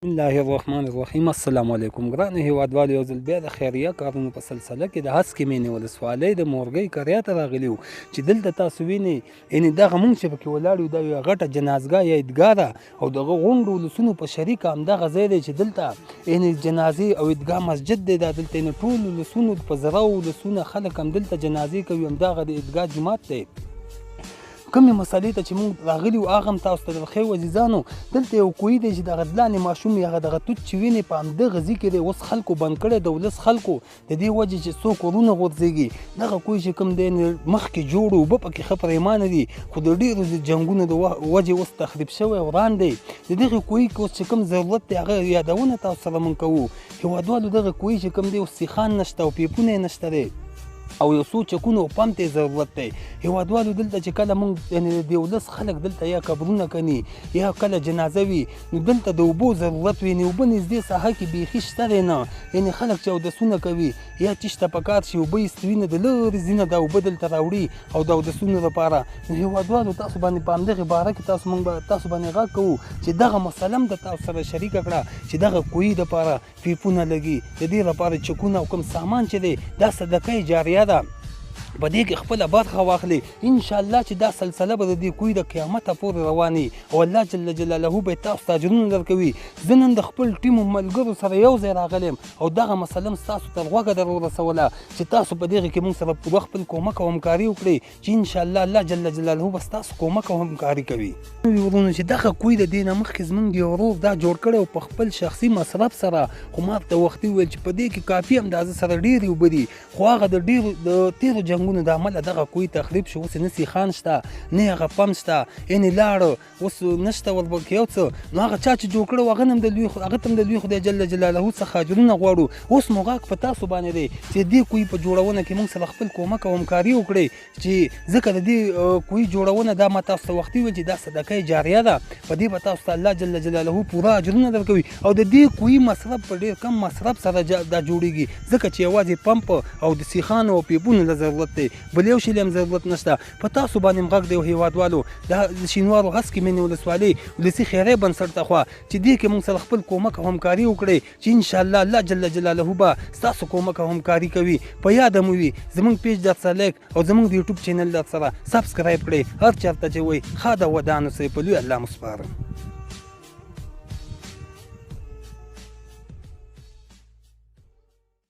بسم الله الرحمن الرحیم. السلام علیکم ګرانو هیوادوالو، یو ځل بیا د خیریه کارونو په سلسله کې د هسکې مینې ولسوالۍ د مورګۍ قریه ته راغلي وو چې دلته تاسو وینئ یعنې دغه مونږ چې پکې ولاړ یو دا یوه غټه جنازګاه یا عیدګاه ده او دغه غونډو ولسونو په شریکه همدغه ځای دی چې دلته یعنې جنازې او عیدګاه مسجد دی. دا دلته یعنې ټول ولسونو په زرهو ولسونه خلک هم دلته جنازې کوي. همدغه د عیدګاه جومات دی. کومې مسلې ته چې موږ راغلي وو هغه هم تاسو ته درښیو عزیزانو. دلته یو کوی دی چې دغه دلانې ماشوم یا دغه توت چې وینې په همدغه ځای کې دی. اوس خلکو بند کړی د ولس خلکو د دې وجې چې څوک ورونه غورځېږي. دغه کوی چې کوم دی مخکې جوړ اوبه پکې ښه پرېمانه دي، خو د ډېرو جنګونو د وجې اوس تخریب شوی وران دی. د دغې کوی کې اوس چې کوم ضرورت دی هغه یادونه تاسو سره موږ کوو. هېوادوالو دغه کوی چې کوم دی اوس سیخان نشته او پیپونه یې نشته دی او یو څو چکونه او پمپ ته ضرورت دی. هېوادوالو دلته چې کله موږ یعنې د ولس خلک دلته یا قبرونه کني یا کله جنازه وي نو دلته د اوبو ضرورت وي. یعنې اوبه نږدې ساحه کې بیخي شته دی نه. یعنې خلک چې اودسونه کوي یا چشته په کار شي اوبه ایستوي نه، د لرې ځینه دا اوبه دلته راوړي او د اودسونو لپاره. نو هېوادوالو تاسو باندې په همدغې باره کې موږ به تاسو باندې غږ کوو چې دغه مسله هم د تاسو سره شریکه کړه چې دغه کوی دپاره پیپونه لګي، د دې لپاره چکونه او کوم سامان چې دی دا صدقه جاریه ده. په دې کې خپله برخه واخلي. انشاءالله چې دا سلسله به د دې کوی د قیامته پورې رواني او الله جل جلاله به تاسو ته اجرونه درکوي. زه نن د خپل ټیم ملګرو سره یو ځای راغلی یم او دغه مسله هم ستاسو تر غوږه در ورسوله چې تاسو په دغې کې موږ سره پوره خپل کومک او همکاري وکړئ چې انشاءالله الله جل جلاله به ستاسو کومک او همکاري کوي. ورونو چې دغه کوی د دې نه مخکې زموږ یو ورور دا جوړ کړی او په خپل شخصي مصرف سره، خو ما ورته وختي وویل چې په دې کې کافي اندازه سره ډېرې اوبه دي، خو هغه د تېرو جنګونو د امله دغه کوی تخریب شو. اوس نه سیخان شته نه هغه پمپ شته، یعنې لاړه اوس نشته ورپکې یو څه. نو هغه چا چې جوړ کړی و هغه ته هم د لوی خدای جل جلاله څخه اجرونه غواړو. اوس مو غږ په تاسو باندې دی چې دې کوی په جوړونه کې موږ سره خپل کومک او همکاري وکړئ چې ځکه د دې کوی جوړونه دا ما تاسو ته وختي ویل چې دا صدقه جاریه ده. په دې به تاسو ته الله جل جلاله پوره اجرونه درکوي. او د دې کوی مصرف په ډېر کم مصرف سره دا جوړیږي ځکه چې یوازې پمپ او د سیخانو او پیپونو له ضرورت دی، بل یو شي هم ضرورت نشته. په تاسو باندې هم غږ دی هېوادوالو د شینوارو هسکې مینې ولسوالۍ ولسي خیریه بنسټ ته خوا چې دې کې موږ سره خپل کومک او همکاري وکړئ چې انشاءالله الله جل جلاله به ستاسو کومک او همکاري کوي. په یاده مو وي زموږ پیج درسره لایک او زموږ د یوټیوب چینل درسره سبسکرایب کړئ. هر چېرته چې وئ ښه ده ودان اوسئ. په لوی الله مو سپارم.